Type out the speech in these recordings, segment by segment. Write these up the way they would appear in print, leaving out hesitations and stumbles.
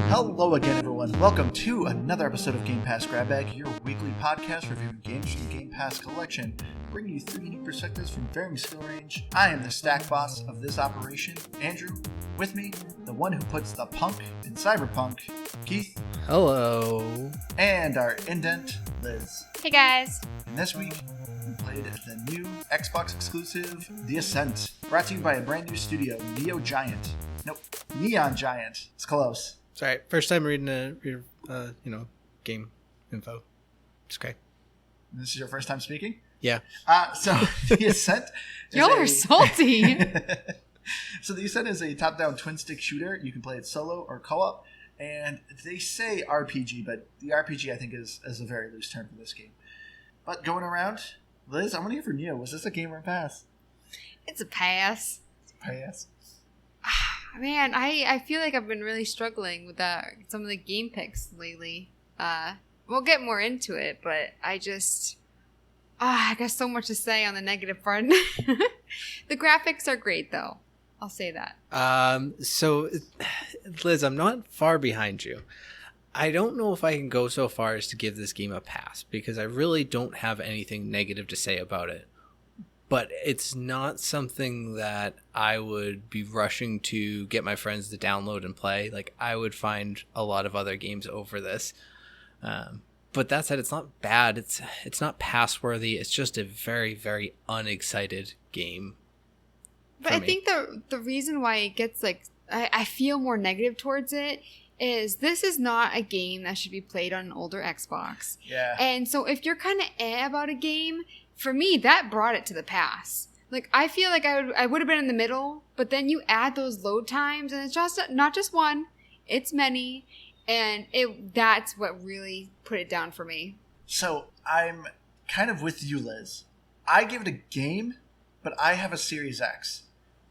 Hello again, everyone. Welcome to another episode of Game Pass Grab Bag, your weekly podcast reviewing games from the Game Pass collection, bringing you three unique perspectives from varying skill range. I am the stack boss of this operation, Andrew. With me, the one who puts the punk in cyberpunk, Keith. Hello. And our indent, Liz. Hey guys. And this week, we played the new Xbox exclusive, The Ascent, brought to you by a brand new studio, Neon Giant. It's close. Sorry, first time reading game info. It's okay. This is your first time speaking? Yeah. So The Ascent Y'all are salty. So The Ascent is a top-down twin-stick shooter. You can play it solo or co-op. And they say RPG, but the RPG, I think, is a very loose term for this game. But going around, Liz, I want to hear from you. Was this a game or a pass? It's a pass. Pass. Man, I feel like I've been really struggling with some of the game picks lately. We'll get more into it, but I got so much to say on the negative front. The graphics are great, though. I'll say that. So, Liz, I'm not far behind you. I don't know if I can go so far as to give this game a pass, because I really don't have anything negative to say about it. But it's not something that I would be rushing to get my friends to download and play. Like, I would find a lot of other games over this. But that said, it's not bad. It's not pass-worthy. It's just a very, very unexcited game. But I think the reason why it gets, I feel more negative towards it is this is not a game that should be played on an older Xbox. Yeah. And so if you're kind of about a game, for me, that brought it to the pass. Like, I feel like I would have been in the middle, but then you add those load times, and it's just not just one, it's many, and that's what really put it down for me. So I'm kind of with you, Liz. I give it a game, but I have a Series X.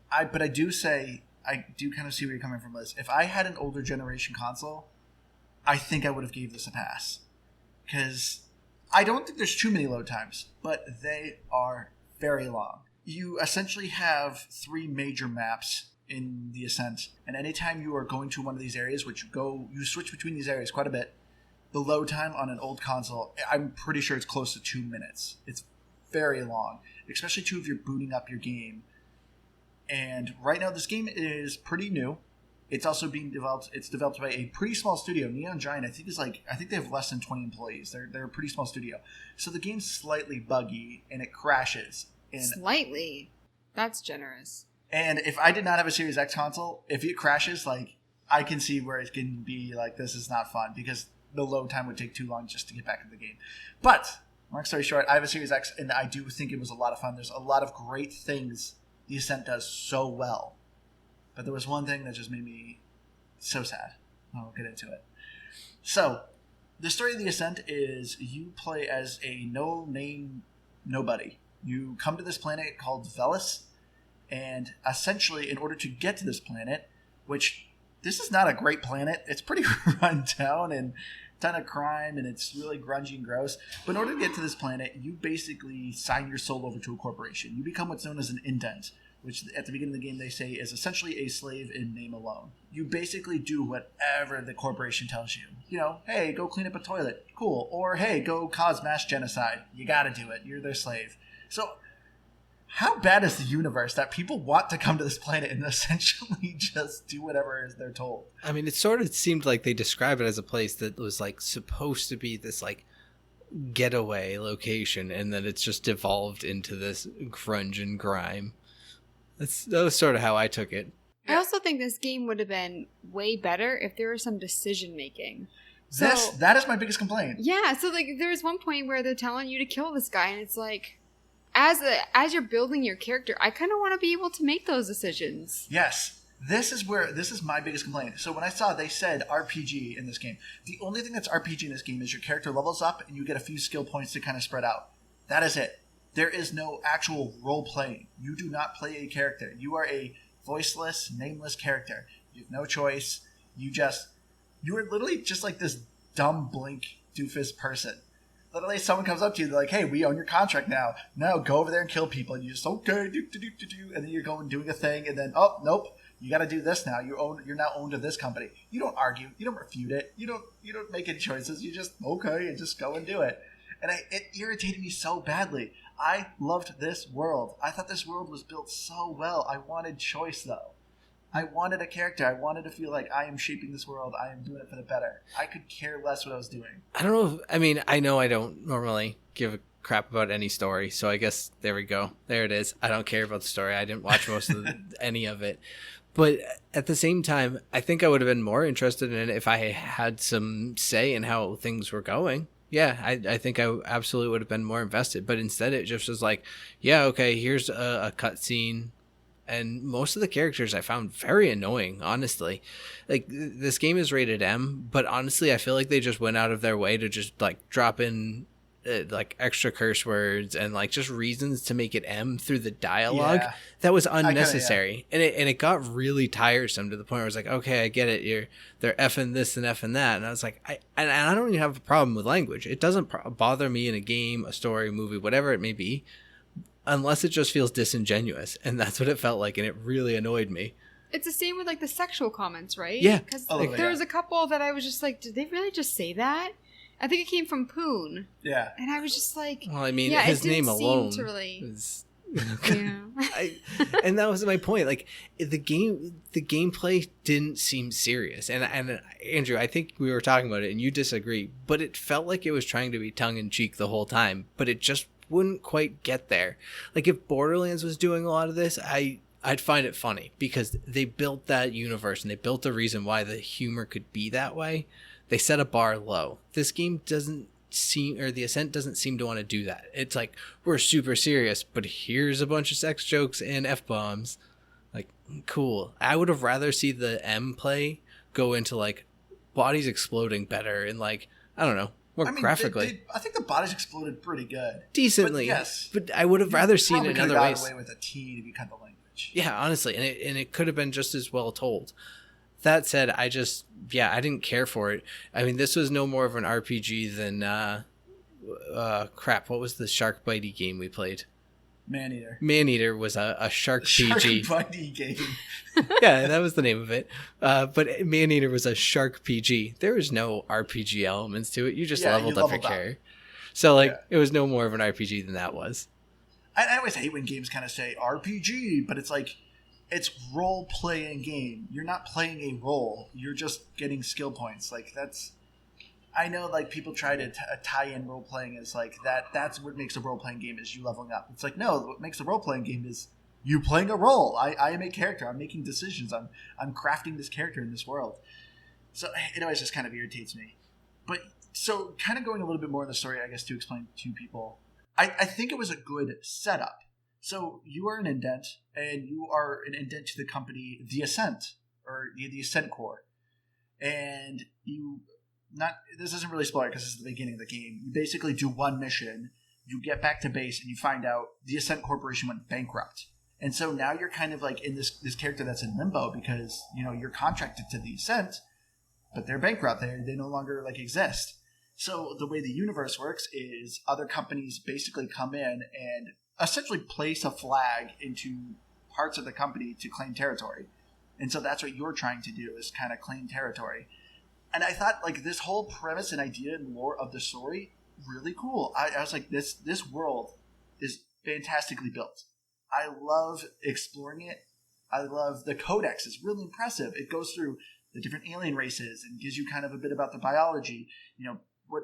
But I do kind of see where you're coming from, Liz. If I had an older generation console, I think I would have gave this a pass. Because I don't think there's too many load times, but they are very long. You essentially have three major maps in The Ascent, and anytime you are going to one of these areas, you switch between these areas quite a bit, the load time on an old console, I'm pretty sure it's close to 2 minutes. It's very long, especially too if you're booting up your game. And right now, this game is pretty new. It's also being developed. It's developed by a pretty small studio. Neon Giant, I think they have less than 20 employees. They're a pretty small studio. So the game's slightly buggy and it crashes. Slightly? That's generous. And if I did not have a Series X console, if it crashes, I can see where it can be this is not fun because the load time would take too long just to get back into the game. But long story short, I have a Series X and I do think it was a lot of fun. There's a lot of great things The Ascent does so well. But there was one thing that just made me so sad. I'll get into it. So, the story of The Ascent is you play as a no-name nobody. You come to this planet called Velis, and essentially, in order to get to this planet, which this is not a great planet, it's pretty run down and a ton of crime, and it's really grungy and gross. But in order to get to this planet, you basically sign your soul over to a corporation. You become what's known as an indent, which at the beginning of the game they say is essentially a slave in name alone. You basically do whatever the corporation tells you. You know, hey, go clean up a toilet. Cool. Or, hey, go cause mass genocide. You gotta do it. You're their slave. So, how bad is the universe that people want to come to this planet and essentially just do whatever they're told? I mean, it sort of seemed like they described it as a place that was, supposed to be this, getaway location, and then it's just devolved into this grunge and grime. That was sort of how I took it. I also think this game would have been way better if there was some decision making. That is my biggest complaint. Yeah, so there was one point where they're telling you to kill this guy, and it's like, as you're building your character, I kind of want to be able to make those decisions. Yes, this is my biggest complaint. So when I saw they said RPG in this game, the only thing that's RPG in this game is your character levels up and you get a few skill points to kind of spread out. That is it. There is no actual role-playing. You do not play a character. You are a voiceless, nameless character. You have no choice. You are literally just like this dumb, blink, doofus person. Literally, someone comes up to you, they're like, hey, we own your contract now. Now, go over there and kill people. And you just, okay, and then you're going doing a thing, and then, oh, nope, you got to do this now. You're now owned to this company. You don't argue. You don't refute it. You don't make any choices. You just okay and just go and do it. And it irritated me so badly. I loved this world. I thought this world was built so well. I wanted choice though. I wanted a character. I wanted to feel like I am shaping this world. I am doing it for the better. I could care less what I was doing. I don't know. I know I don't normally give a crap about any story, so I guess there we go. There it is. I don't care about the story. I didn't watch most of any of it. But at the same time, I think I would have been more interested in it if I had some say in how things were going. Yeah, I think I absolutely would have been more invested. But instead, it just was like, yeah, okay, here's a cutscene. And most of the characters I found very annoying, honestly. Like, this game is rated M, but honestly, I feel like they just went out of their way to just, like, drop in, like, extra curse words and, like, just reasons to make it M through the dialogue. Yeah. That was unnecessary. And it got really tiresome to the point where I was like, okay, I get it. They're effing this and effing that. And I was like, I don't even have a problem with language. It doesn't bother me in a game, a story, movie, whatever it may be, unless it just feels disingenuous. And that's what it felt like, and it really annoyed me. It's the same with, like, the sexual comments, right? Yeah. Because there was a couple that I was just like, did they really just say that? I think it came from Poon. Yeah. And I was just like... Well, I mean, yeah, his name alone really... is... yeah. And that was my point. Like, the gameplay didn't seem serious. And Andrew, I think we were talking about it, and you disagree, but it felt like it was trying to be tongue-in-cheek the whole time, but it just wouldn't quite get there. Like, if Borderlands was doing a lot of this, I'd find it funny because they built that universe and they built a reason why the humor could be that way. They set a bar low. This game doesn't seem, or the Ascent doesn't seem to want to do that. It's like, we're super serious, but here's a bunch of sex jokes and F-bombs. Like, cool. I would have rather see the M play go into, like, bodies exploding better and, like, I don't know, more graphically. I think the bodies exploded pretty good. Decently. But yes. But I would have rather seen it in other ways. Away with a T to cut the language. Yeah, honestly. And it could have been just as well told. That said, I didn't care for it. I mean, this was no more of an RPG than, what was the shark bitey game we played? Maneater. Maneater was a shark PG. Shark bitey game. Yeah, that was the name of it. But Maneater was a shark PG. There was no RPG elements to it. You just leveled up your character. So, like, it was no more of an RPG than that was. I always hate when games kind of say RPG, but it's like, it's role-playing game. You're not playing a role. You're just getting skill points. Like, that's... I know, like, people try to tie in role-playing as, like, that's what makes a role-playing game is you leveling up. It's like, no, what makes a role-playing game is you playing a role. I am a character. I'm making decisions. I'm crafting this character in this world. So it always just kind of irritates me. But, so, kind of going a little bit more in the story, I guess, to explain to people, I think it was a good setup. So you are an indent, and you are an indent to the company, the Ascent, or the Ascent Corps. And this isn't really spoiler because this is the beginning of the game. You basically do one mission, you get back to base, and you find out the Ascent Corporation went bankrupt. And so now you're kind of like in this character that's in limbo because, you're contracted to the Ascent, but they're bankrupt. They no longer, like, exist. So the way the universe works is other companies basically come in and essentially place a flag into parts of the company to claim territory. And so that's what you're trying to do, is kind of claim territory. And I thought, like, this whole premise and idea and lore of the story, really cool. I was like, this world is fantastically built. I love exploring it. I love the codex. It's really impressive. It goes through the different alien races and gives you kind of a bit about the biology, what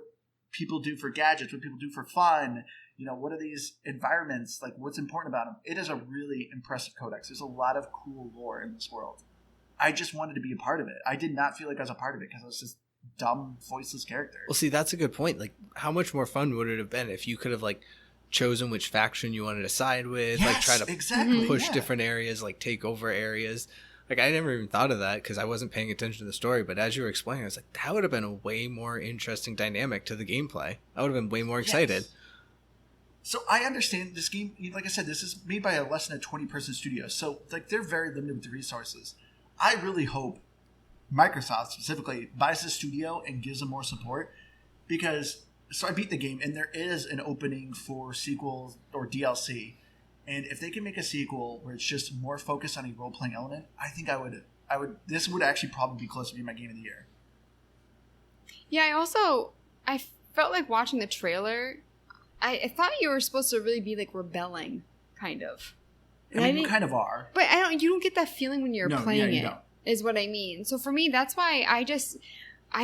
people do for gadgets, what people do for fun, what are these environments, like, what's important about them. It is a really impressive codex. There's a lot of cool lore in this world. I just wanted to be a part of it. I did not feel like I was a part of it because I was just dumb, voiceless character. Well, see, that's a good point. Like, how much more fun would it have been if you could have, like, chosen which faction you wanted to side with, yes, like, try to exactly, push different areas, like, take over areas. Like, I never even thought of that because I wasn't paying attention to the story. But as you were explaining, I was like, that would have been a way more interesting dynamic to the gameplay. I would have been way more excited. Yes. So I understand this game, like I said, this is made by a less than a 20-person studio. So, like, they're very limited with the resources. I really hope Microsoft specifically buys the studio and gives them more support because, so I beat the game and there is an opening for sequels or DLC. And if they can make a sequel where it's just more focused on a role playing element, I think I would. This would actually probably be close to being my game of the year. Yeah, I felt like watching the trailer. I thought you were supposed to really be like rebelling, kind of. I mean, you kind of are. But you don't get that feeling when you're playing it. Don't. Is what I mean. So for me, that's why I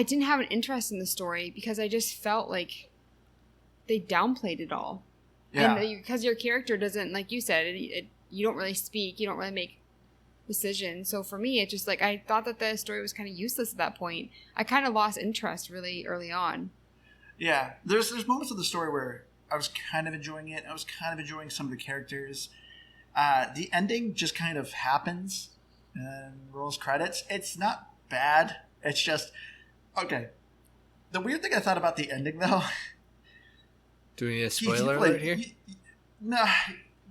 didn't have an interest in the story, because I just felt like they downplayed it all. Yeah. And because your character doesn't, like you said, you don't really speak, you don't really make decisions. So for me, it just like, I thought that the story was kind of useless at that point. I kind of lost interest really early on. Yeah. There's moments of the story where I was kind of enjoying it. I was kind of enjoying some of the characters. The ending just kind of happens and rolls credits. It's not bad. It's just, okay. The weird thing I thought about the ending, though. Do we need a spoiler alert here? No,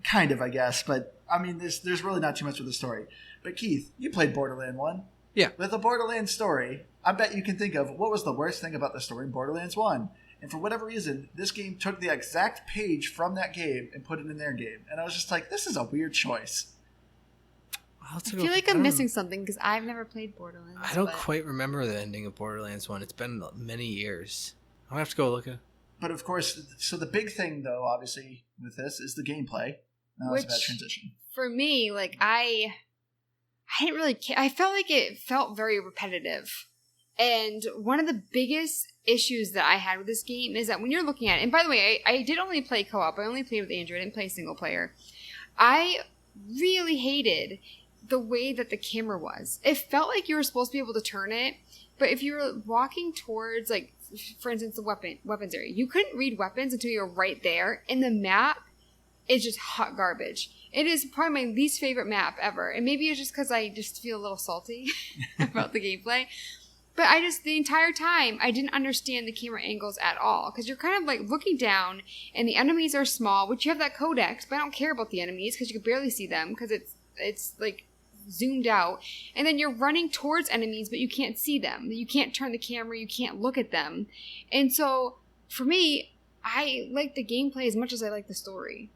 kind of, I guess. But, I mean, there's really not too much with the story. But, Keith, you played Borderlands 1. Yeah. With a Borderlands story, I bet you can think of what was the worst thing about the story in Borderlands 1. And for whatever reason, this game took the exact page from that game and put it in their game. And I was just like, this is a weird choice. I feel like I'm missing something because I've never played Borderlands. I don't quite remember the ending of Borderlands 1. It's been many years. I'll have to go look at it. But of course, so the big thing, though, obviously, with this is the gameplay. Now it's about transition. For me, like, I didn't really care. I felt like it felt very repetitive. And one of the biggest issues that I had with this game is that when you're looking at it, and by the way, I did only play co-op. I only played with Andrew. I didn't play single player. I really hated the way that the camera was. It felt like you were supposed to be able to turn it, but if you were walking towards, like, for instance, the weapons area, you couldn't read weapons until you were right there, and the map is just hot garbage. It is probably my least favorite map ever, and maybe it's just because I just feel a little salty about the gameplay. But the entire time, I didn't understand the camera angles at all. Because you're kind of like looking down, and the enemies are small, which you have that codex, but I don't care about the enemies because you can barely see them because it's like zoomed out. And then you're running towards enemies, but you can't see them. You can't turn the camera, you can't look at them. And so, for me, I like the gameplay as much as I like the story.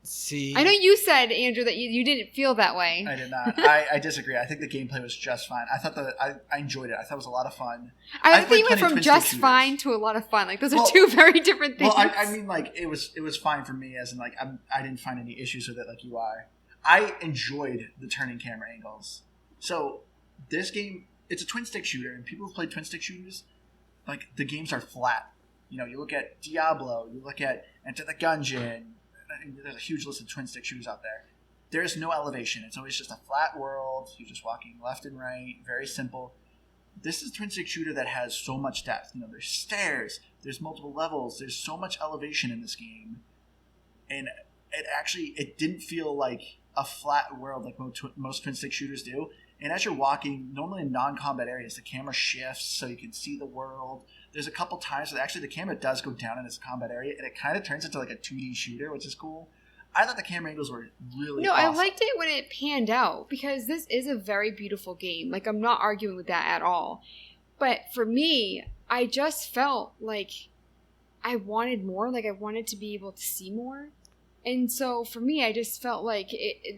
See, I know you said, Andrew, that you didn't feel that way. I did not. I disagree. I think the gameplay was just fine. I thought that I enjoyed it. I thought it was a lot of fun. I think you went from just fine to a lot of fun. Like, those are two very different things. Well, I mean, like, it was fine for me, as in, like, I didn't find any issues with it like you are. I enjoyed the turning camera angles. So, this game, it's a twin-stick shooter, and people who play twin-stick shooters, like, the games are flat. You know, you look at Diablo, you look at Enter the Gungeon. There's a huge list of twin-stick shooters out there. There is no elevation. It's always just a flat world. You're just walking left and right. Very simple. This is a twin-stick shooter that has so much depth. You know, there's stairs. There's multiple levels. There's so much elevation in this game. And it didn't feel like a flat world like most twin-stick shooters do. And as you're walking, normally in non-combat areas, the camera shifts so you can see the world. There's a couple times that actually the camera does go down in its combat area, and it kind of turns into like a 2D shooter, which is cool. I thought the camera angles were really awesome. I liked it when it panned out, because this is a very beautiful game. Like, I'm not arguing with that at all. But for me, I just felt like I wanted more. Like, I wanted to be able to see more. And so for me, I just felt like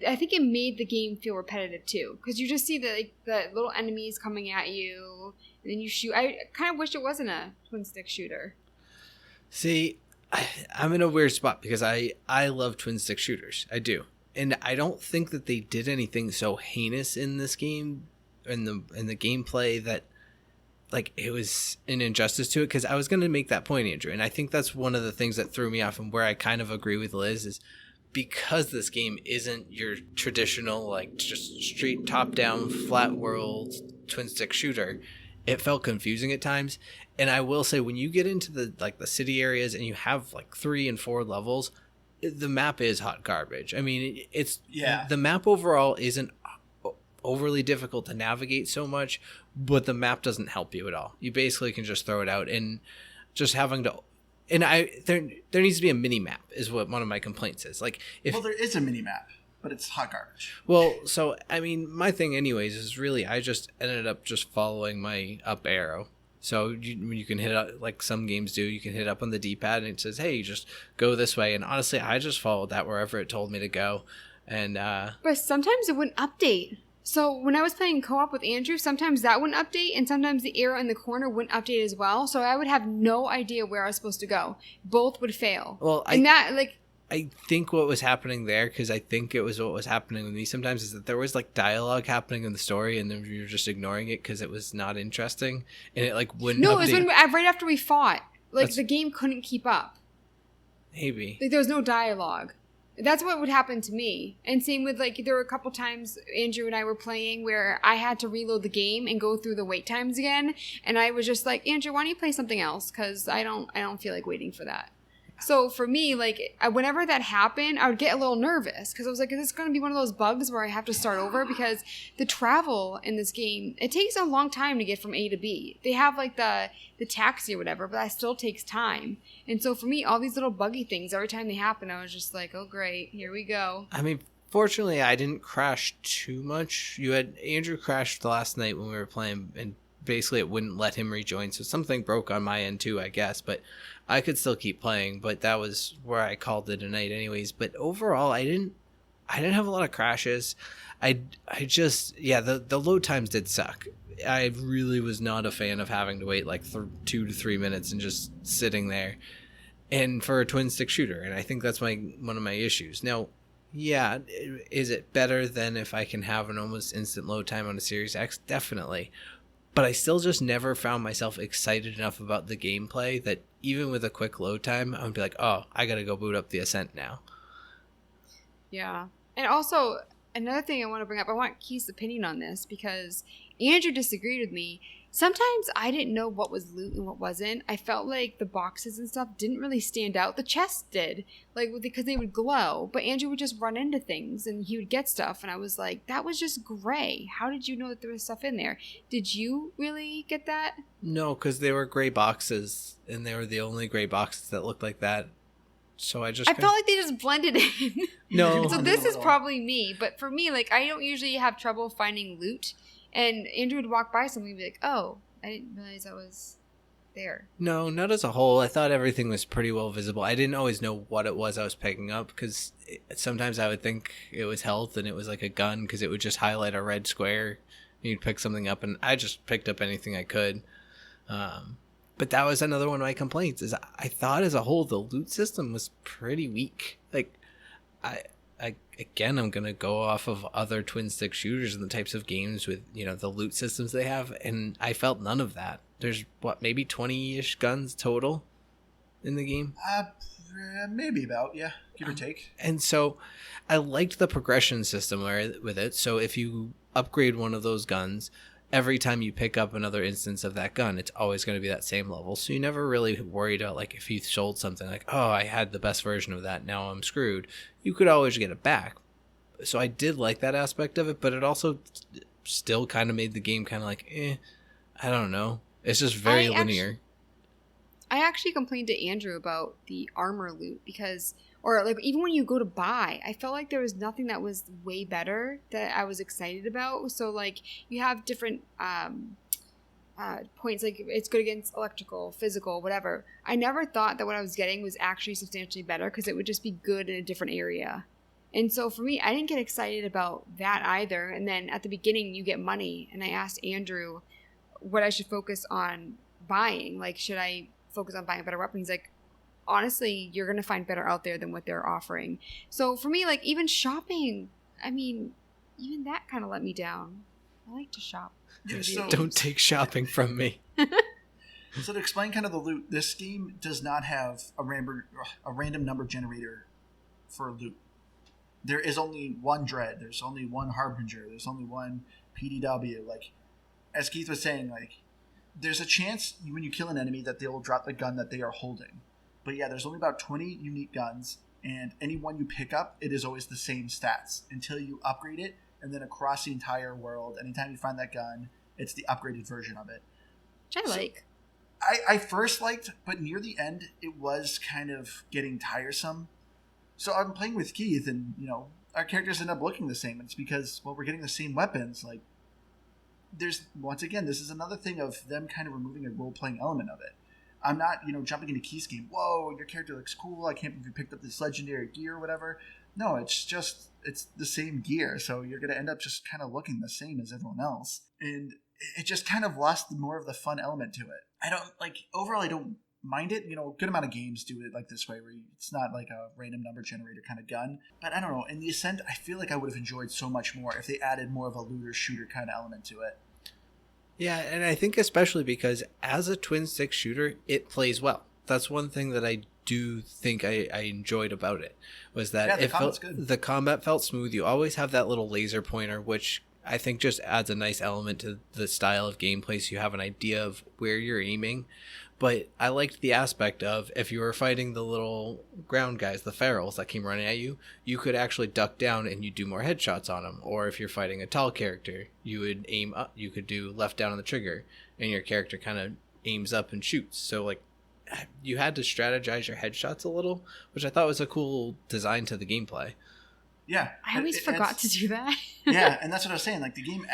I think it made the game feel repetitive too, because you just see the little enemies coming at you, and then you shoot. I kind of wish it wasn't a twin stick shooter. See, I'm in a weird spot because I love twin stick shooters. I do, and I don't think that they did anything so heinous in this game, in the gameplay, that like it was an injustice to it. Because I was going to make that point, Andrew, and I think that's one of the things that threw me off, and where I kind of agree with Liz is because this game isn't your traditional like just straight top down flat world twin stick shooter. It felt confusing at times. And I will say, when you get into the city areas and you have like 3 and 4 levels, the map is hot garbage. I mean, the map overall isn't overly difficult to navigate so much, but the map doesn't help you at all. You basically can just throw it out, and just having to. And there needs to be a mini map is what one of my complaints is. Like, there is a mini map, but it's hot garbage. Well, so I mean, my thing anyways is really I just ended up just following my up arrow So you can hit up, like some games do, you can hit up on the D-pad and it says, hey, just go this way. And honestly, I just followed that wherever it told me to go. And but sometimes it wouldn't update. So when I was playing co-op with Andrew, sometimes that wouldn't update, and sometimes the arrow in the corner wouldn't update as well. So I would have no idea where I was supposed to go. Both would fail. Well, I think what was happening there, because I think it was what was happening with me sometimes, is that there was like dialogue happening in the story, and then you were just ignoring it because it was not interesting, and it like wouldn't. No, update. it was right after we fought. Like the game couldn't keep up. Maybe like there was no dialogue. That's what would happen to me. And same with like there were a couple times Andrew and I were playing where I had to reload the game and go through the wait times again, and I was just like, Andrew, why don't you play something else? Because I don't feel like waiting for that. So for me, like, whenever that happened, I would get a little nervous because I was like, is this going to be one of those bugs where I have to start over? Because the travel in this game, it takes a long time to get from A to B. They have, like, the taxi or whatever, but that still takes time. And so for me, all these little buggy things, every time they happen, I was just like, oh, great, here we go. I mean, fortunately, I didn't crash too much. Andrew crashed the last night when we were playing, and basically it wouldn't let him rejoin, so something broke on my end too, I guess, but I could still keep playing. But that was where I called it a night anyways. But overall, I didn't have a lot of crashes. I just, the load times did suck. I really was not a fan of having to wait like 2 to 3 minutes and just sitting there, and for a twin stick shooter, and I think that's one of my issues. Now, yeah, is it better than if I can have an almost instant load time on a Series X? Definitely. But I still just never found myself excited enough about the gameplay that even with a quick load time, I would be like, oh, I gotta go boot up the Ascent now. Yeah. And also, another thing I want to bring up, I want Keith's opinion on this because Andrew disagreed with me. Sometimes I didn't know what was loot and what wasn't. I felt like the boxes and stuff didn't really stand out. The chests did, like because they would glow. But Andrew would just run into things and he would get stuff, and I was like, "That was just gray. How did you know that there was stuff in there? Did you really get that?" No, because they were gray boxes, and they were the only gray boxes that looked like that. So I felt like they just blended in. No. So this is probably me, but for me, like I don't usually have trouble finding loot. And Andrew would walk by something and be like, oh, I didn't realize I was there. No, not as a whole. I thought everything was pretty well visible. I didn't always know what it was I was picking up because sometimes I would think it was health and it was like a gun because it would just highlight a red square. And you'd pick something up, and I just picked up anything I could. But that was another one of my complaints is I thought as a whole the loot system was pretty weak. Like, I'm going to go off of other twin stick shooters and the types of games with, the loot systems they have. And I felt none of that. There's maybe 20-ish guns total in the game. Maybe about, yeah, give or take. And so I liked the progression system with it. So if you upgrade one of those guns, every time you pick up another instance of that gun, it's always going to be that same level. So you never really worried about, like, if you sold something, like, oh, I had the best version of that, now I'm screwed. You could always get it back. So I did like that aspect of it, but it also still kind of made the game kind of like, I don't know. It's just very linear. I actually complained to Andrew about the armor loot because... Or, like, even when you go to buy, I felt like there was nothing that was way better that I was excited about. So, like, you have different points. Like, it's good against electrical, physical, whatever. I never thought that what I was getting was actually substantially better because it would just be good in a different area. And so, for me, I didn't get excited about that either. And then, at the beginning, you get money. And I asked Andrew what I should focus on buying. Like, should I focus on buying a better weapon? He's like, honestly, you're going to find better out there than what they're offering. So for me, like, even shopping, I mean, even that kind of let me down. I like to shop. Yeah, so, don't take shopping from me. So to explain kind of the loot, this game does not have a random number generator for loot. There is only one Dread. There's only one Harbinger. There's only one PDW. Like, as Keith was saying, like, there's a chance when you kill an enemy that they will drop the gun that they are holding. But yeah, there's only about 20 unique guns, and any one you pick up, it is always the same stats until you upgrade it, and then across the entire world, anytime you find that gun, it's the upgraded version of it. Which I like. I first liked, but near the end, it was kind of getting tiresome. So I'm playing with Keith, and, our characters end up looking the same. It's because, we're getting the same weapons. Like, there's, once again, this is another thing of them kind of removing a role-playing element of it. I'm not, jumping into key scheme. Whoa, your character looks cool. I can't believe you picked up this legendary gear or whatever. No, it's the same gear. So you're going to end up just kind of looking the same as everyone else. And it just kind of lost more of the fun element to it. Overall, I don't mind it. Good amount of games do it like this way, where it's not like a random number generator kind of gun. But I don't know. In the Ascent, I feel like I would have enjoyed so much more if they added more of a looter shooter kind of element to it. Yeah, and I think especially because as a twin stick shooter, it plays well. That's one thing that I do think I enjoyed about it, was that the combat felt smooth. You always have that little laser pointer, which I think just adds a nice element to the style of gameplay, so you have an idea of where you're aiming. But I liked the aspect of, if you were fighting the little ground guys, the ferals that came running at you, you could actually duck down and you do more headshots on them. Or if you're fighting a tall character, you would aim up, you could do left down on the trigger, and your character kind of aims up and shoots. So like, you had to strategize your headshots a little, which I thought was a cool design to the gameplay. Yeah. I always forgot to do that. Yeah, and that's what I was saying. Like, the game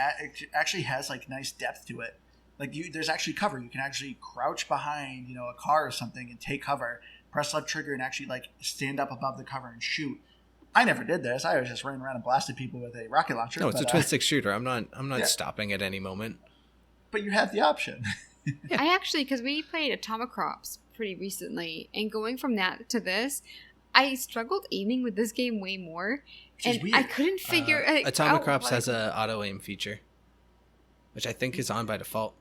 actually has like nice depth to it. Like, there's actually cover. You can actually crouch behind, a car or something and take cover, press left trigger, and actually like stand up above the cover and shoot. I never did this. I was just running around and blasted people with a rocket launcher. No, it's a twin stick shooter. I'm not stopping at any moment. But you have the option. Yeah. I actually, because we played Atomic Crops pretty recently, and going from that to this, I struggled aiming with this game way more, and I couldn't figure Atomic Crops has a auto aim feature, which I think is on by default.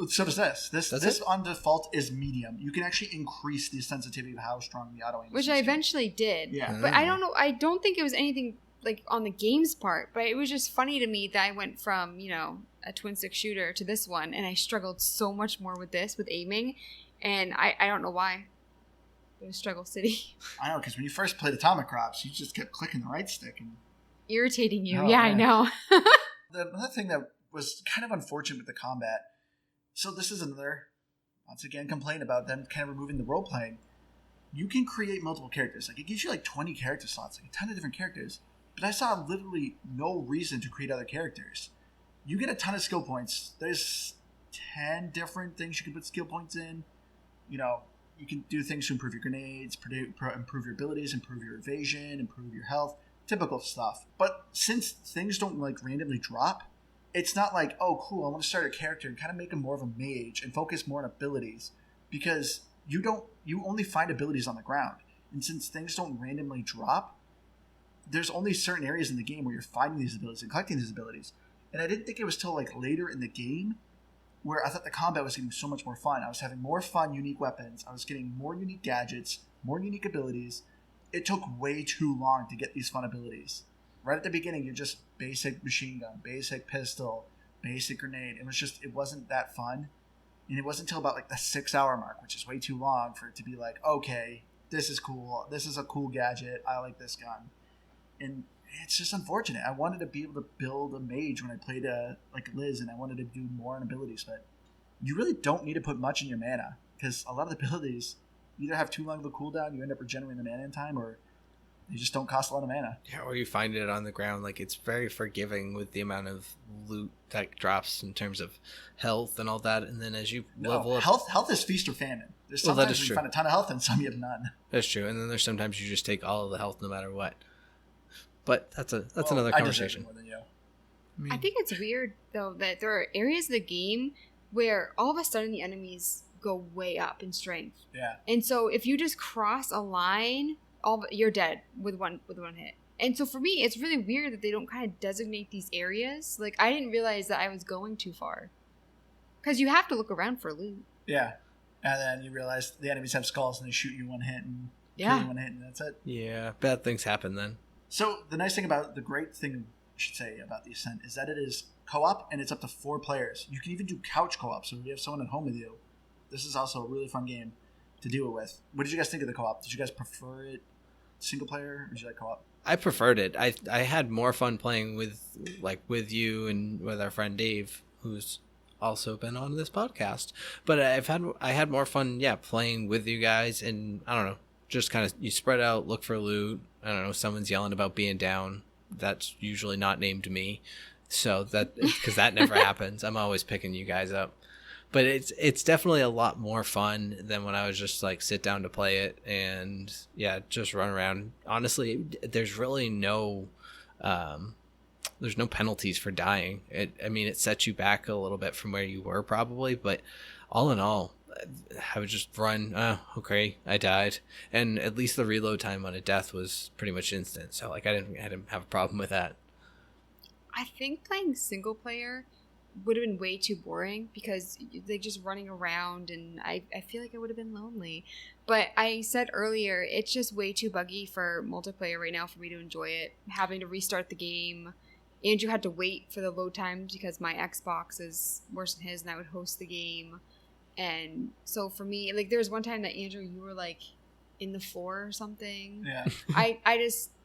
So does this. This on default is medium. You can actually increase the sensitivity of how strong the auto aim is. Which I eventually did. Yeah. But I don't know. I don't think it was anything like on the game's part, but it was just funny to me that I went from, a twin stick shooter to this one, and I struggled so much more with this, with aiming, and I don't know why. It was Struggle City. I know, because when you first played Atomic Crops, you just kept clicking the right stick. And irritating you. Yeah, man. I know. The other thing that was kind of unfortunate with the combat, so this is another, once again, complaint about them kind of removing the role-playing. You can create multiple characters. Like, it gives you like 20 character slots, like a ton of different characters. But I saw literally no reason to create other characters. You get a ton of skill points. There's 10 different things you can put skill points in. You can do things to improve your grenades, improve your abilities, improve your evasion, improve your health. Typical stuff.'t since things don't like randomly drop, it's not like, oh, cool, I want to start a character and kind of make him more of a mage and focus more on abilities, because you only find abilities on the ground. And since things don't randomly drop, there's only certain areas in the game where you're finding these abilities and collecting these abilities. And I didn't think it was till like later in the game where I thought the combat was getting so much more fun. I was having more fun, unique weapons. I was getting more unique gadgets, more unique abilities. It took way too long to get these fun abilities. Right at the beginning, you're just basic machine gun, basic pistol, basic grenade. It wasn't that fun. And it wasn't until about like the 6-hour mark, which is way too long for it to be like, okay, this is cool. This is a cool gadget. I like this gun. And it's just unfortunate. I wanted to be able to build a mage when I played like Liz, and I wanted to do more on abilities, but you really don't need to put much in your mana, because a lot of the abilities either have too long of a cooldown, you end up regenerating the mana in time, or they just don't cost a lot of mana. Yeah, or you find it on the ground. Like, it's very forgiving with the amount of loot that drops in terms of health and all that. And then as you level up, health is feast or famine. There's sometimes you find a ton of health and some you have none. That's true. And then there's sometimes you just take all of the health no matter what. But that's another conversation. I think it's weird though that there are areas of the game where all of a sudden the enemies go way up in strength. Yeah. And so if you just cross a line, you're dead with one hit. And so for me, it's really weird that they don't kind of designate these areas. Like, I didn't realize that I was going too far, because you have to look around for loot. Yeah. And then you realize the enemies have skulls and they shoot you one hit and kill you one hit, and that's it. Yeah, bad things happen then. So the great thing I should say about the Ascent is that it is co-op, and it's up to 4 players. You can even do couch co-op, so if you have someone at home with you, this is also a really fun game to do it with. What did you guys think of the co-op? Did you guys prefer it single player, or did you like co-op? I preferred it. I had more fun playing with you and with our friend Dave, who's also been on this podcast. But I had more fun, playing with you guys, and I don't know, just kind of you spread out, look for loot. I don't know, someone's yelling about being down. That's usually not named me. So that, because that never happens. I'm always picking you guys up. But it's definitely a lot more fun than when I was just like sit down to play it and just run around. Honestly, there's really no there's no penalties for dying. It sets you back a little bit from where you were probably, but all in all, I would just run. Oh, okay, I died, and at least the reload time on a death was pretty much instant. So like I didn't have a problem with that. I think playing single player would have been way too boring because they just running around, and I feel like I would have been lonely. But I said earlier, it's just way too buggy for multiplayer right now for me to enjoy it. Having to restart the game. Andrew had to wait for the load times because my Xbox is worse than his, and I would host the game. And so for me, like there was one time that Andrew, you were like in the floor or something. Yeah. I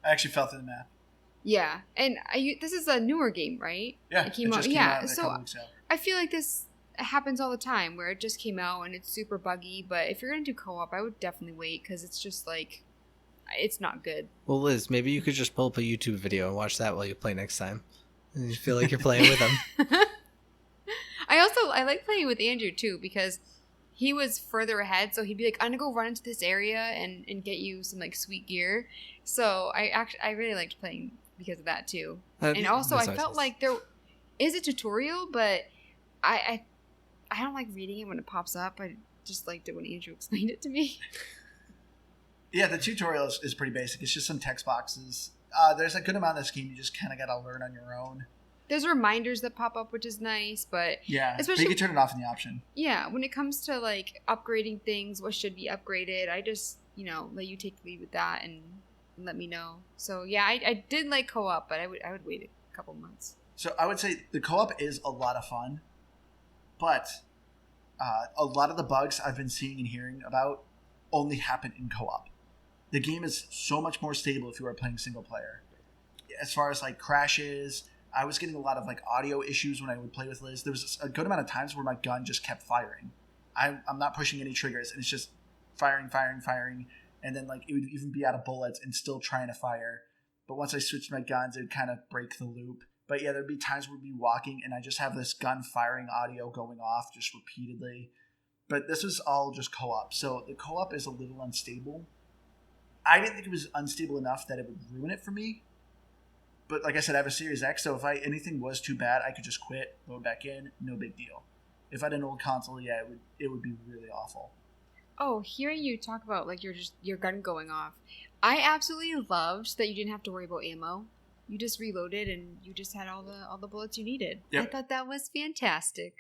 actually fell through the map. Yeah, and this is a newer game, right? Yeah, it came out. Yeah, so I feel like this happens all the time where it just came out and it's super buggy. But if you're gonna do co-op, I would definitely wait because it's just like it's not good. Well, Liz, maybe you could just pull up a YouTube video and watch that while you play next time, and you feel like you're playing with them. I like playing with Andrew too because he was further ahead, so he'd be like, "I'm gonna go run into this area and get you some like sweet gear." So I really liked playing because of that too. And also I felt like there is a tutorial, but I don't like reading it when it pops up. I just liked it when Andrew explained it to me. Yeah, the tutorial is pretty basic. It's just some text boxes. There's a good amount of this game you just kind of got to learn on your own. There's reminders that pop up, which is nice, but yeah, especially but you can turn it off in the option. Yeah, when it comes to like upgrading things, what should be upgraded, I just let you take the lead with that and let me know. So yeah, I did like co-op, but I would wait a couple months. So I would say the co-op is a lot of fun, but a lot of the bugs I've been seeing and hearing about only happen in co-op. The game is so much more stable if you are playing single player. As far as like crashes, I was getting a lot of like audio issues when I would play with Liz. There was a good amount of times where my gun just kept firing. I'm not pushing any triggers, and it's just firing, and then like it would even be out of bullets and still trying to fire. But once I switched my guns, it would kind of break the loop. But yeah, there'd be times where we'd be walking, and I just have this gun firing audio going off just repeatedly. But this was all just co-op, so the co-op is a little unstable. I didn't think it was unstable enough that it would ruin it for me. But like I said, I have a Series X, so if anything was too bad, I could just quit, load back in, no big deal. If I had an old console, yeah, it would be really awful. Oh, hearing you talk about like your gun going off, I absolutely loved that you didn't have to worry about ammo. You just reloaded and you just had all the bullets you needed. Yep. I thought that was fantastic.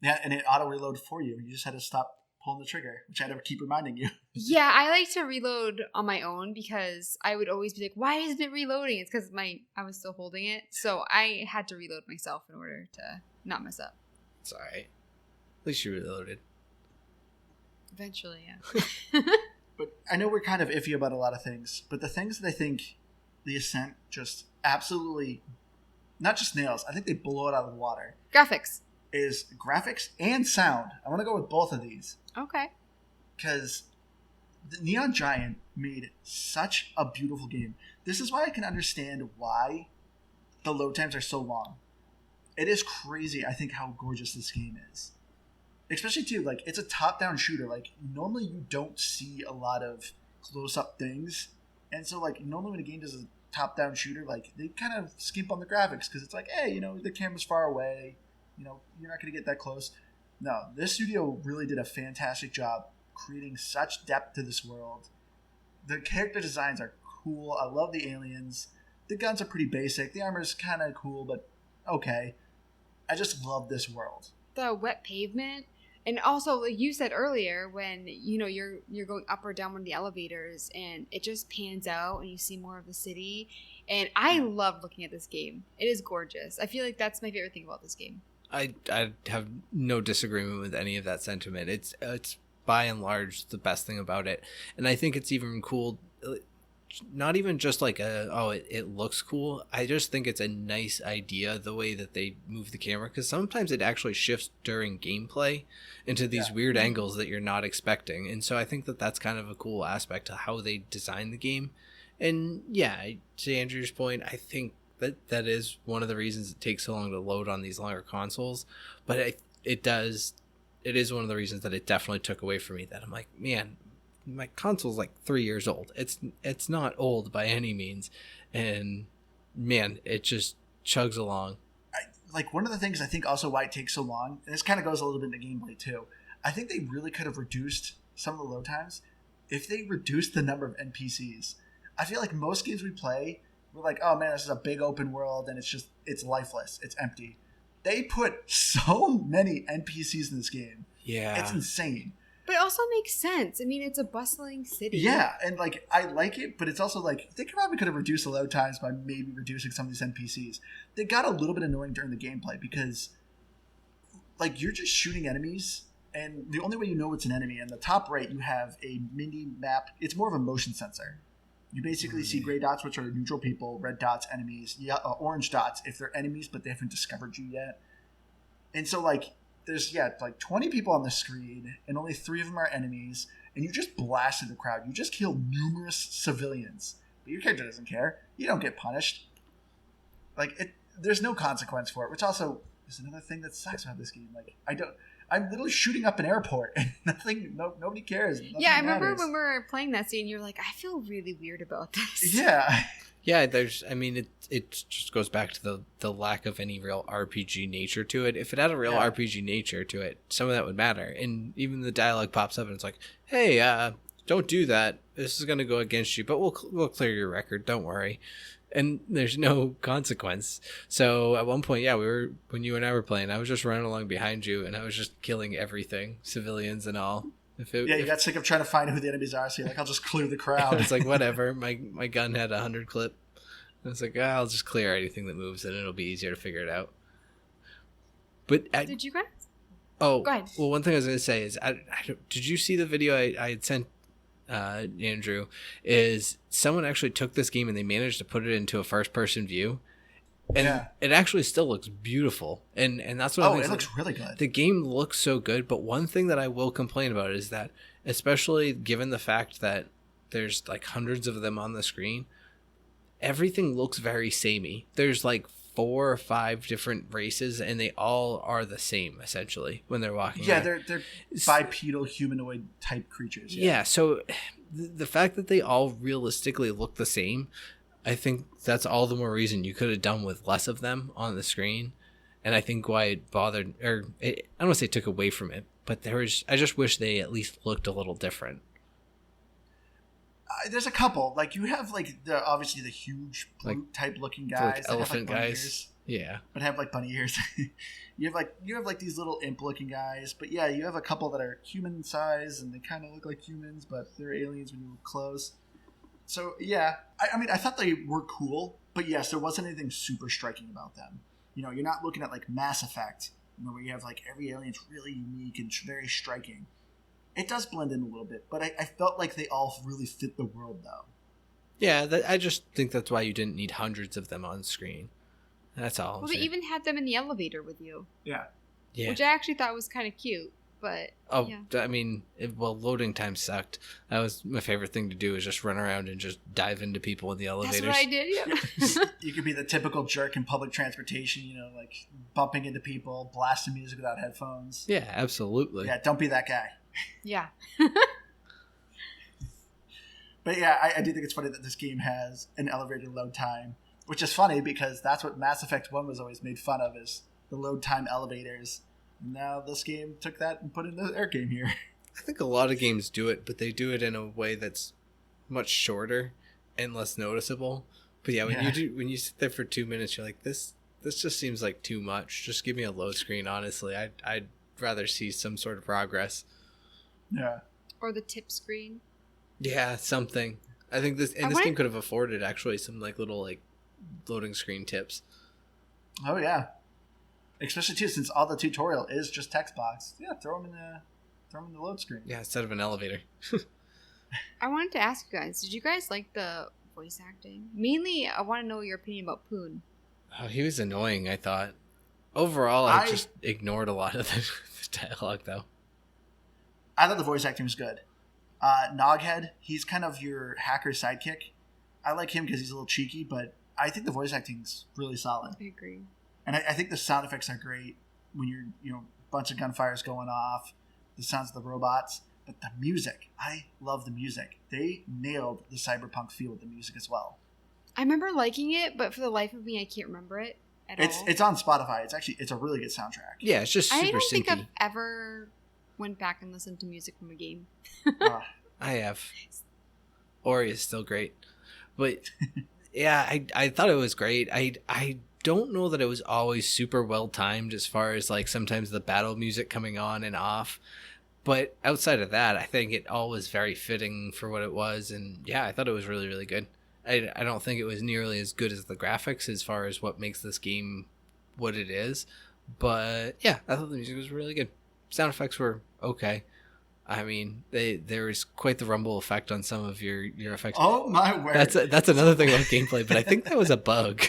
Yeah, and it auto reloaded for you. You just had to stop pulling the trigger, which I had to keep reminding you. Yeah, I like to reload on my own because I would always be like, why isn't it reloading? It's because I was still holding it. So I had to reload myself in order to not mess up. It's alright. At least you reloaded. Eventually, yeah. But I know we're kind of iffy about a lot of things, but the things that I think the Ascent just absolutely, not just nails, I think they blow it out of the water. Graphics. Is graphics and sound. I want to go with both of these. Okay. Because the Neon Giant made such a beautiful game. This is why I can understand why the load times are so long. It is crazy, I think, how gorgeous this game is. Especially, too, like, it's a top-down shooter. Like, normally you don't see a lot of close-up things. And so, like, normally when a game does a top-down shooter, like, they kind of skimp on the graphics. Because it's like, hey, the camera's far away. You're not going to get that close. No, this studio really did a fantastic job creating such depth to this world. The character designs are cool. I love the aliens. The guns are pretty basic. The armor's kind of cool, but okay. I just love this world. The wet pavement. And also, like you said earlier, when, you're going up or down one of the elevators and it just pans out and you see more of the city. And I love looking at this game. It is gorgeous. I feel like that's my favorite thing about this game. I have no disagreement with any of that sentiment. It's by and large the best thing about it, and I think it's even cool. Not even just like it looks cool. I just think it's a nice idea the way that they move the camera, because sometimes it actually shifts during gameplay into these weird angles that you're not expecting, and so I think that's kind of a cool aspect to how they design the game. And yeah, to Andrew's point, I think that is one of the reasons it takes so long to load on these longer consoles. But it is one of the reasons that it definitely took away from me, that I'm like, man, my console's like 3 years old. It's not old by any means. And man, it just chugs along. Like, one of the things I think also why it takes so long, and this kind of goes a little bit into gameplay too, I think they really could have reduced some of the load times if they reduced the number of NPCs. I feel like most games we play, we're like, oh man, this is a big open world and it's lifeless, it's empty. They put so many NPCs in this game. Yeah. It's insane. But it also makes sense. I mean, it's a bustling city. Yeah, and like, I like it, but it's also like, they probably could have reduced the load times by maybe reducing some of these NPCs. They got a little bit annoying during the gameplay because, like, you're just shooting enemies, and the only way you know it's an enemy, in the top right, you have a mini map. It's more of a motion sensor. You basically see gray dots, which are neutral people, red dots, enemies, orange dots if they're enemies, but they haven't discovered you yet. And so, like, there's, like 20 people on the screen, and only 3 of them are enemies, and you just blasted the crowd. You just killed numerous civilians. But your character doesn't care. You don't get punished. Like, there's no consequence for it, which also is another thing that sucks about this game. Like, I'm literally shooting up an airport, and nobody cares. Nothing I remember matters. when we were playing that scene, you're like, I feel really weird about this. Yeah. Yeah, it just goes back to the lack of any real RPG nature to it. If it had a real RPG nature to it, some of that would matter. And even the dialogue pops up and it's like, hey, don't do that. This is going to go against you, but we'll clear your record. Don't worry. And there's no consequence. So at one point, when you and I were playing, I was just running along behind you and I was just killing everything, civilians and all. You got sick of trying to find who the enemies are, so you're like, I'll just clear the crowd. It's like, whatever. My gun had 100 clip. I was like, I'll just clear anything that moves and it'll be easier to figure it out. But did you guys? Oh, go ahead. Well, one thing I was going to say is, did you see the video I had sent Andrew? Is someone actually took this game and they managed to put it into a first-person view, and it actually still looks beautiful. And that's what it looks really good. The game looks so good, but one thing that I will complain about is that, especially given the fact that there's like hundreds of them on the screen, everything looks very samey. There's like 4 or 5 different races, and they all are the same essentially when they're walking. Yeah, they're bipedal humanoid type creatures. Yeah, so the fact that they all realistically look the same, I think that's all the more reason you could have done with less of them on the screen. And I think why it bothered, I don't want to say took away from it, but I just wish they at least looked a little different. There's a couple. Like, you have like obviously the huge brute type looking guys, like elephant have, like, guys. Ears, yeah, but have like bunny ears. you have like these little imp looking guys, but yeah, you have a couple that are human size and they kind of look like humans, but they're aliens when you look close. So yeah, I mean, I thought they were cool, but yes, there wasn't anything super striking about them. You know, you're not looking at like Mass Effect, where you have like every alien's really unique and very striking. It does blend in a little bit, but I felt like they all really fit the world, though. Yeah, I just think that's why you didn't need hundreds of them on screen. That's all. Well, they even had them in the elevator with you. Yeah. Which I actually thought was kind of cute, but I mean, loading time sucked. That was my favorite thing to do, is just run around and just dive into people in the elevators. That's what I did, yeah. You could be the typical jerk in public transportation, like bumping into people, blasting music without headphones. Yeah, absolutely. Yeah, don't be that guy. Yeah. But yeah, I do think it's funny that this game has an elevator load time, which is funny because that's what Mass Effect 1 was always made fun of, is the load time elevators. Now this game took that and put it in the air game here. I think a lot of games do it, but they do it in a way that's much shorter and less noticeable. But yeah, when you sit there for 2 minutes, you're like, this just seems like too much. Just give me a load screen, honestly. I'd rather see some sort of progress. Yeah. Or the tip screen. Yeah, something. I think this game could have afforded actually some like little like loading screen tips. Oh yeah. Especially too, since all the tutorial is just text box. Yeah, throw them in the load screen. Yeah, instead of an elevator. I wanted to ask you guys, did you guys like the voice acting? Mainly, I want to know your opinion about Poon. Oh, he was annoying, I thought. Overall, I just ignored a lot of the dialogue, though. I thought the voice acting was good. Noghead, he's kind of your hacker sidekick. I like him because he's a little cheeky, but I think the voice acting's really solid. I agree. And I think the sound effects are great when you're, a bunch of gunfires going off, the sounds of the robots. But the music, I love the music. They nailed the cyberpunk feel with the music as well. I remember liking it, but for the life of me, I can't remember it at all. It's on Spotify. It's a really good soundtrack. Yeah, it's just super I don't synchy. think I've ever went back and listened to music from a game. I have. Ori is still great. But yeah, I thought it was great. I don't know that it was always super well timed as far as like sometimes the battle music coming on and off. But outside of that, I think it all was very fitting for what it was. And yeah, I thought it was really, really good. I don't think it was nearly as good as the graphics as far as what makes this game what it is. But yeah, I thought the music was really good. Sound effects were okay. I mean, there was quite the rumble effect on some of your effects. Oh my word! That's another thing about gameplay, but I think that was a bug.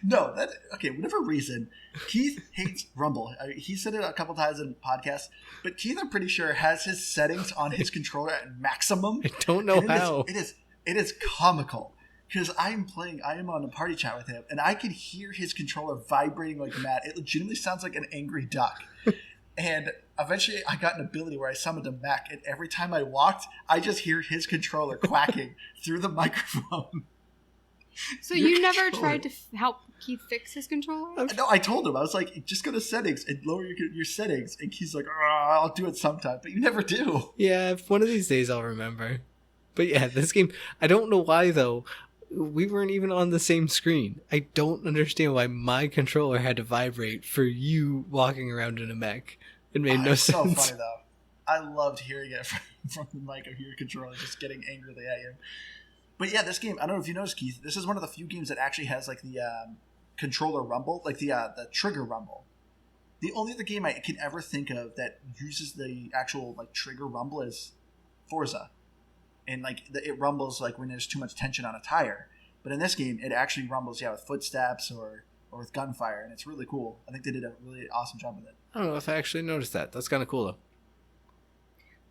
No, whatever reason, Keith hates rumble. He said it a couple times in podcasts, but Keith, I'm pretty sure, has his settings on his controller at maximum. I don't know how. It is comical because I am on a party chat with him, and I could hear his controller vibrating like mad. It legitimately sounds like an angry duck. And eventually I got an ability where I summoned a mech, and every time I walked, I just hear his controller quacking through the microphone. So you never tried to help Keith fix his controller? No, I told him. I was like, just go to settings and lower your settings. And Keith's like, I'll do it sometime. But you never do. Yeah, if one of these days I'll remember. But yeah, this game, I don't know why though. We weren't even on the same screen. I don't understand why my controller had to vibrate for you walking around in a mech. It made no sense. It's so funny though. I loved hearing it from the mic of your controller just getting angrily at you. But yeah, this game, I don't know if you noticed, Keith, this is one of the few games that actually has like the controller rumble, like the trigger rumble. The only other game I can ever think of that uses the actual like trigger rumble is Forza. And like it rumbles like when there's too much tension on a tire. But in this game, it actually rumbles, with footsteps or with gunfire, and it's really cool. I think they did a really awesome job with it. I don't know if I actually noticed that. That's kind of cool though.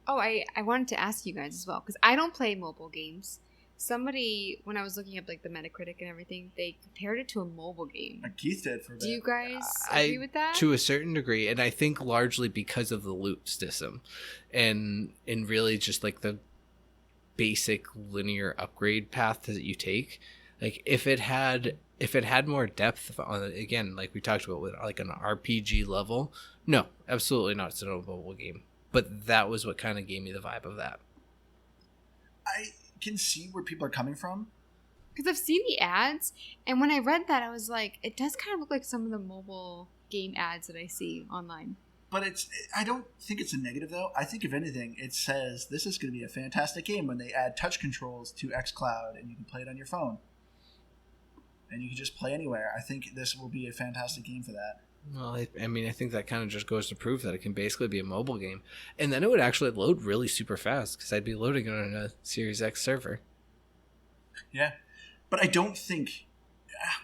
Oh, I wanted to ask you guys as well, because I don't play mobile games. Somebody, when I was looking up like the Metacritic and everything, they compared it to a mobile game. Like Keith did for a bit. Do you guys agree with that? To a certain degree, and I think largely because of the loot system, and really just like the basic linear upgrade path that you take. Like if it had more depth on it, again, like we talked about with like an RPG level, no, absolutely not. It's a mobile game. But that was what kind of gave me the vibe of that. I can see where people are coming from. Because I've seen the ads, and when I read that, I was like, it does kind of look like some of the mobile game ads that I see online. But I don't think it's a negative, though. I think, if anything, it says this is going to be a fantastic game when they add touch controls to xCloud and you can play it on your phone. And you can just play anywhere. I think this will be a fantastic game for that. Well, I mean, I think that kind of just goes to prove that it can basically be a mobile game. And then it would actually load really super fast because I'd be loading it on a Series X server. Yeah. But I don't think...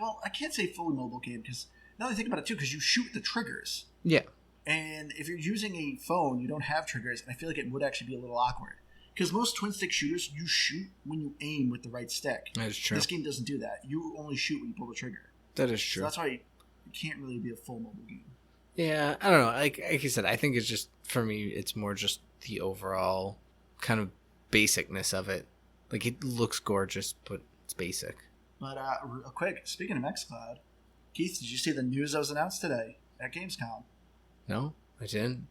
Well, I can't say fully mobile game because now that I think about it, too, because you shoot the triggers. Yeah. And if you're using a phone, you don't have triggers, and I feel like it would actually be a little awkward. Because most twin-stick shooters, you shoot when you aim with the right stick. That is true. This game doesn't do that. You only shoot when you pull the trigger. That is true. So that's why it can't really be a full mobile game. Yeah, I don't know. Like you said, I think it's just, for me, it's more just the overall kind of basicness of it. Like, it looks gorgeous, but it's basic. But real quick, speaking of xCloud, Keith, did you see the news that was announced today at Gamescom? No, I didn't.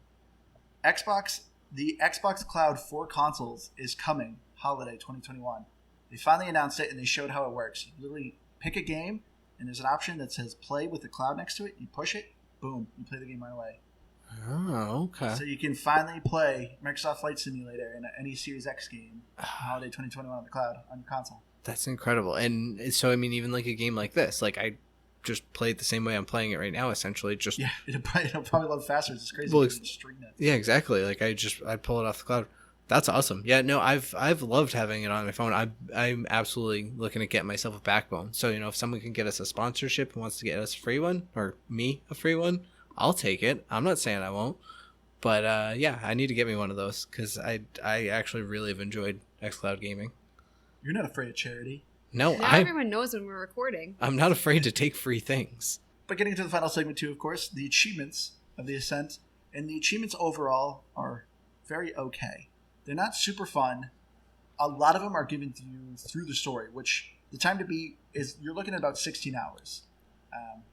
The Xbox Cloud for consoles is coming holiday 2021. They finally announced it, and they showed how it works. You literally pick a game, and there's an option that says play with the cloud next to it. You push it, boom, you play the game right away. Oh, okay. So you can finally play Microsoft Flight Simulator in any Series X game holiday 2021 on the cloud on your console. That's incredible. And so, I mean, even like a game like this, like I just play it the same way I'm playing it right now, essentially. Just yeah, it'll probably load faster. It's crazy. Well, stream it. Yeah, exactly. Like I pull it off the cloud. That's awesome. Yeah, no, I've loved having it on my phone. I'm absolutely looking at getting myself a backbone. So, if someone can get us a sponsorship and wants to get us a free one, or me a free one, I'll take it. I'm not saying I won't. But yeah, I need to get me one of those because I actually really have enjoyed xCloud gaming. You're not afraid of charity. No, Now everyone knows when we're recording. I'm not afraid to take free things. But getting into the final segment too, of course, the achievements of the Ascent, and the achievements overall are very okay. They're not super fun. A lot of them are given to you through the story, which the time to beat is you're looking at about 16 hours.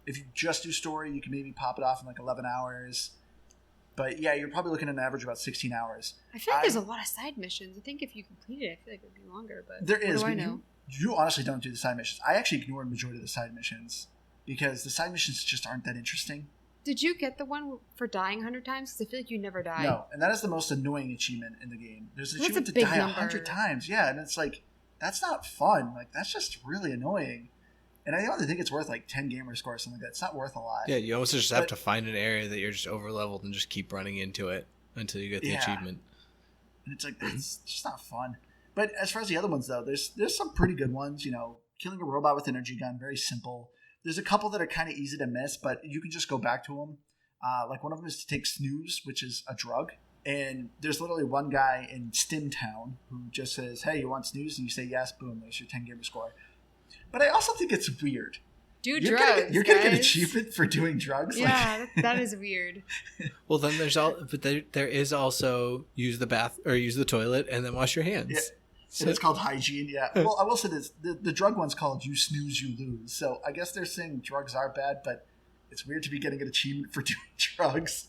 If you just do story, you can maybe pop it off in like 11 hours. But yeah, you're probably looking at an average of about 16 hours. I feel like there's a lot of side missions. I think if you complete it, I feel like it would be longer. But there is. What do I know? You honestly don't do the side missions. I actually ignore the majority of the side missions because the side missions just aren't that interesting. Did you get the one for dying 100 times? Because I feel like you never die. No, and that is the most annoying achievement in the game. There's an That's achievement a to big die number. 100 times. Yeah, and it's like, that's not fun. Like, that's just really annoying. And I only think it's worth like 10 gamer score or something like that. It's not worth a lot. Yeah, you almost just have to find an area that you're just over leveled and just keep running into it until you get the achievement. And it's like, it's just not fun. But as far as the other ones, though, there's some pretty good ones. You know, killing a robot with an energy gun, very simple. There's a couple that are kind of easy to miss, but you can just go back to them. Like one of them is to take snooze, which is a drug. And there's literally one guy in Stim Town who just says, hey, you want snooze? And you say yes, boom, there's your 10 gamer score. But I also think it's weird. Do You're drugs. You're going to get an achievement for doing drugs? Yeah, that is weird. Well, then there is also use the toilet and then wash your hands. Yeah. So, and it's called hygiene, yeah. Well, I will say this. The drug one's called you snooze, you lose. So I guess they're saying drugs are bad, but it's weird to be getting an achievement for doing drugs.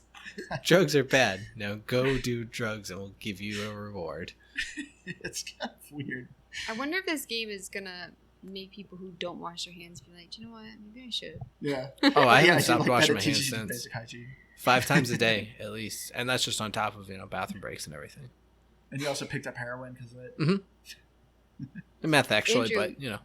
Drugs are bad. Now go do drugs and we'll give you a reward. It's kind of weird. I wonder if this game is going to make people who don't wash their hands be like, you know what, maybe I should. Yeah. Oh, I haven't I stopped like washing that. my It hands teaches you since. basic hygiene. 5 times a day, at least. And that's just on top of, bathroom breaks and everything. And you also picked up heroin because of it. Mm-hmm. Meth, actually, Andrew, but,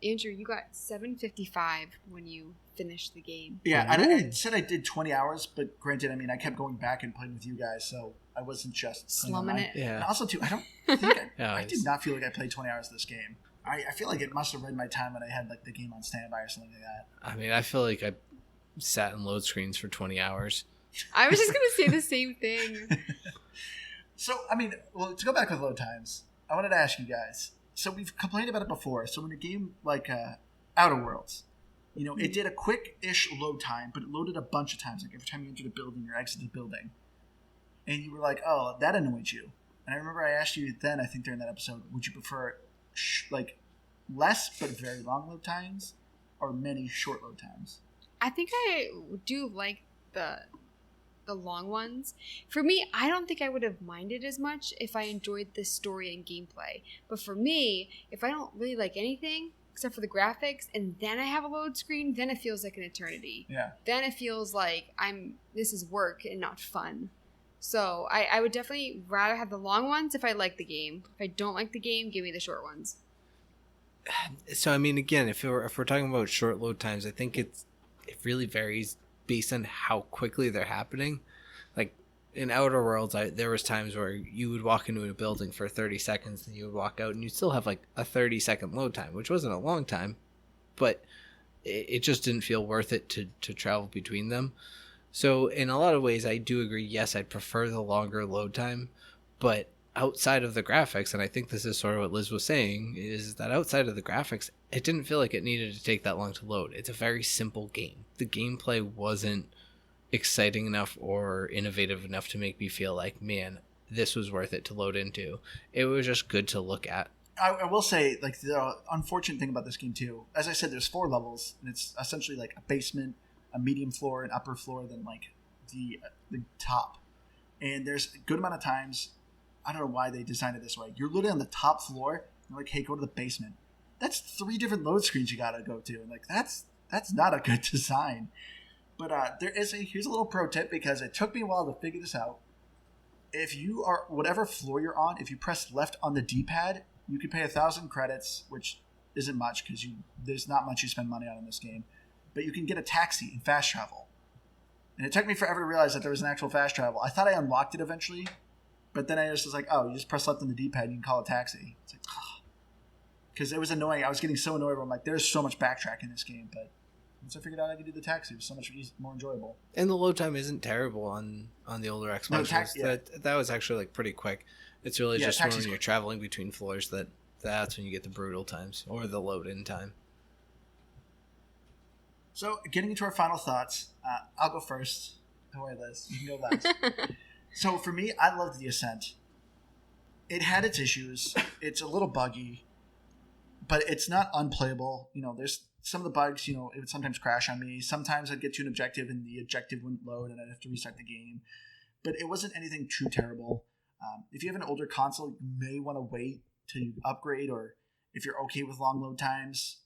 Andrew, you got 755 when you finished the game. Yeah, I said I did 20 hours, but granted, I mean, I kept going back and playing with you guys, so I wasn't just slumming it. Yeah. And also, too, I don't think I did not feel like I played 20 hours of this game. I feel like it must have read my time when I had like the game on standby or something like that. I mean, I feel like I sat in load screens for 20 hours. I was just going to say the same thing. So, I mean, well, to go back with load times, I wanted to ask you guys. So we've complained about it before. So in a game like Outer Worlds, it did a quick-ish load time, but it loaded a bunch of times. Like every time you entered a building or exited a building. And you were like, oh, that annoyed you. And I remember I asked you then, I think during that episode, would you prefer like less but very long load times or many short load times? I think I do like the long ones. For me, I don't think I would have minded as much if I enjoyed the story and gameplay. But for me, if I don't really like anything except for the graphics and then I have a load screen, then it feels like an eternity. Yeah. Then it feels like this is work and not fun. So I would definitely rather have the long ones if I like the game. If I don't like the game, give me the short ones. So, I mean, again, if we're talking about short load times, I think it really varies based on how quickly they're happening. Like in Outer Worlds, there was times where you would walk into a building for 30 seconds and you would walk out and you'd still have like a 30-second load time, which wasn't a long time, but it just didn't feel worth it to travel between them. So in a lot of ways, I do agree, yes, I'd prefer the longer load time, but outside of the graphics, and I think this is sort of what Liz was saying, is that outside of the graphics, it didn't feel like it needed to take that long to load. It's a very simple game. The gameplay wasn't exciting enough or innovative enough to make me feel like, man, this was worth it to load into. It was just good to look at. I will say, like, the unfortunate thing about this game, too, as I said, there's 4 levels, and it's essentially like a basement, a medium floor, an upper floor, then like the top. And there's a good amount of times, I don't know why they designed it this way. You're literally on the top floor, and they're like, hey, go to the basement. That's 3 different load screens you gotta go to. And like, that's not a good design. But here's a little pro tip, because it took me a while to figure this out. If you are, whatever floor you're on, if you press left on the D-pad, you can pay 1,000 credits, which isn't much because there's not much you spend money on in this game. But you can get a taxi and fast travel. And it took me forever to realize that there was an actual fast travel. I thought I unlocked it eventually, but then I just was like, oh, you just press left on the D-pad and you can call a taxi. It's like, because it was annoying. I was getting so annoyed where I'm like, there's so much backtrack in this game. But once I figured out I could do the taxi, it was so much more enjoyable. And the load time isn't terrible on the older Xbox. No, that was actually like pretty quick. It's really just when you're traveling between floors that That's when you get the brutal times or the load-in time. So, getting into our final thoughts, I'll go first. Don't worry, Liz. You can go last. So, for me, I loved the Ascent. It had its issues. It's a little buggy, but it's not unplayable. There's some of the bugs, it would sometimes crash on me. Sometimes I'd get to an objective and the objective wouldn't load and I'd have to restart the game. But it wasn't anything too terrible. If you have an older console, you may want to wait to upgrade, or if you're okay with long load times,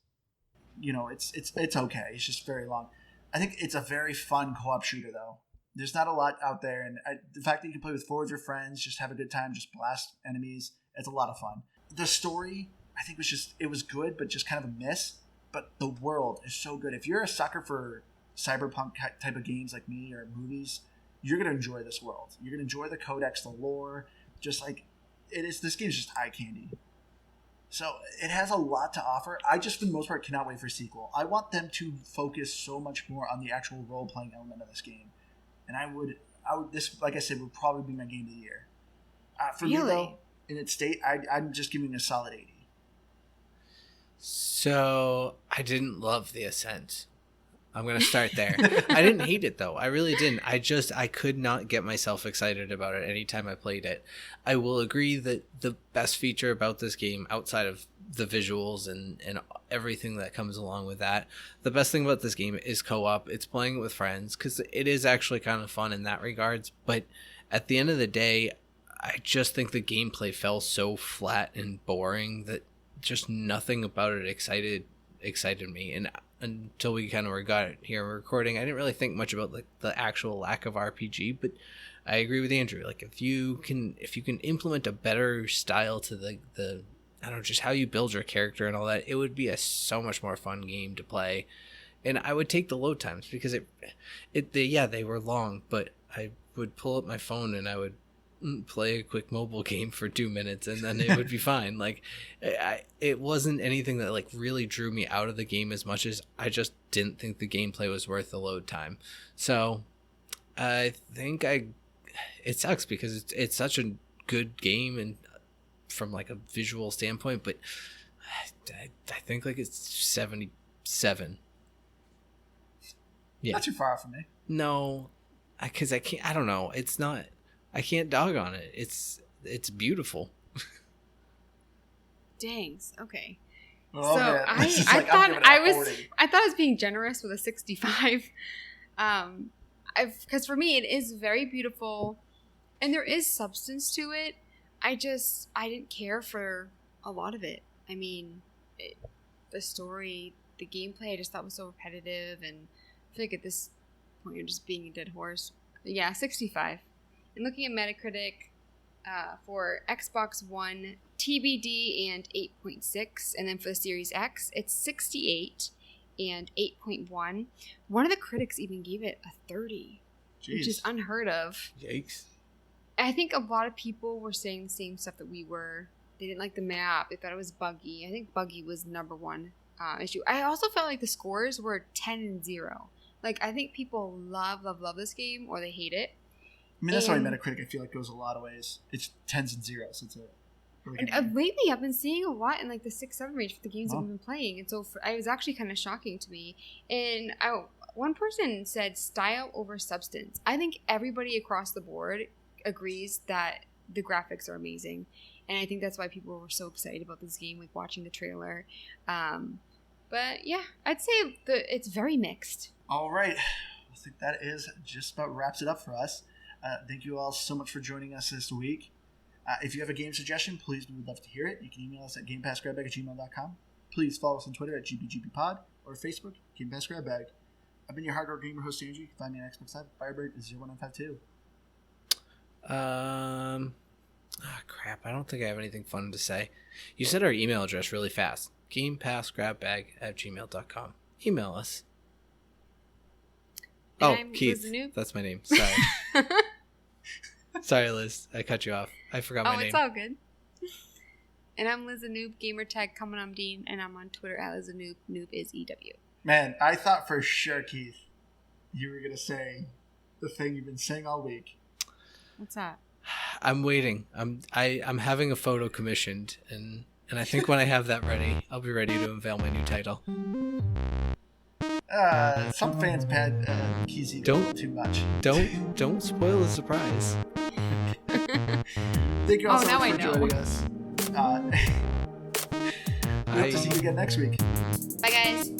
it's okay. It's just very long. I think it's a very fun co-op shooter, though. There's not a lot out there, and the fact that you can play with 4 of your friends, just have a good time, just blast enemies, it's a lot of fun. The story, I think, it was good, but just kind of a miss. But the world is so good. If you're a sucker for cyberpunk type of games like me or movies, you're going to enjoy this world. You're going to enjoy the codex, the lore, just like it is. This game is just eye candy. So it has a lot to offer. I just, for the most part, cannot wait for a sequel. I want them to focus so much more on the actual role-playing element of this game. And I would, this, like I said, would probably be my game of the year. For me, though, in its state, I'm just giving it a solid 80. So I didn't love the Ascent. I'm going to start there. I didn't hate it, though. I really didn't. I could not get myself excited about it anytime I played it. I will agree that the best feature about this game, outside of the visuals and everything that comes along with that, the best thing about this game is co-op. It's playing it with friends, because it is actually kind of fun in that regards. But at the end of the day, I just think the gameplay fell so flat and boring that just nothing about it excited me. And until we kind of got it here recording, I didn't really think much about the actual lack of RPG. But I agree with Andrew. Like, if you can implement a better style to the I don't know, just how you build your character and all that, it would be a so much more fun game to play. And I would take the load times, because they were long, but I would pull up my phone and I would play a quick mobile game for 2 minutes and then it would be fine. Like, it wasn't anything that like really drew me out of the game as much as I just didn't think the gameplay was worth the load time. So I think it sucks, because it's such a good game and from like a visual standpoint, but I think like it's 77. Yeah, not too far from me. No, because I can't. I don't know. It's not. I can't dog on it. It's beautiful. Dangs. Okay. Oh, so man. I Like, thought I was being generous with a 65. Because for me it is very beautiful, and there is substance to it. I didn't care for a lot of it. I mean, the story, the gameplay, I just thought was so repetitive, and I feel like at this point you're just being a dead horse. But yeah, 65. And looking at Metacritic, for Xbox One, TBD and 8.6, and then for the Series X, it's 68 and 8.1. One of the critics even gave it a 30, which is unheard of. Yikes. I think a lot of people were saying the same stuff that we were. They didn't like the map. They thought it was buggy. I think buggy was the number one issue. I also felt like the scores were 10 and 0. Like, I think people love this game, or they hate it. I mean, that's why Metacritic, I feel like, goes a lot of ways. It's 10s and 0s. It's a really and lately, I've been seeing a lot in like the 6-7 range for the games that we've been playing, and so it was actually kind of shocking to me. And one person said style over substance. I think everybody across the board agrees that the graphics are amazing, and I think that's why people were so excited about this game, like watching the trailer. But yeah, I'd say it's very mixed. All right, I think that is just about wraps it up for us. Thank you all so much for joining us this week. If you have a game suggestion, please, we would love to hear it. You can email us at gamepassgrabbag@gmail.com. Please follow us on Twitter at GBGBpod, or Facebook, Game Pass Grab Bag. I've been your hardcore gamer host, Andrew. You can find me on Xbox Live, Firebird0952. Crap. I don't think I have anything fun to say. You said our email address really fast. GamePassGrabBag@gmail.com. Email us. And oh, I'm Keith. Liz Noob. That's my name. Sorry. Sorry, Liz. I cut you off. I forgot my name. Oh, it's all good. And I'm Liz Noob, gamertag coming on Dean, and I'm on Twitter at Liz Noob. Noob is EW. Man, I thought for sure, Keith, you were going to say the thing you've been saying all week. What's that? I'm waiting. I'm having a photo commissioned, and And I think when I have that ready, I'll be ready to unveil my new title. Some fans had Keezy a little too much. Don't spoil the surprise. Thank you all so now much I for know. joining us. We hope to see you again next week. Bye, guys.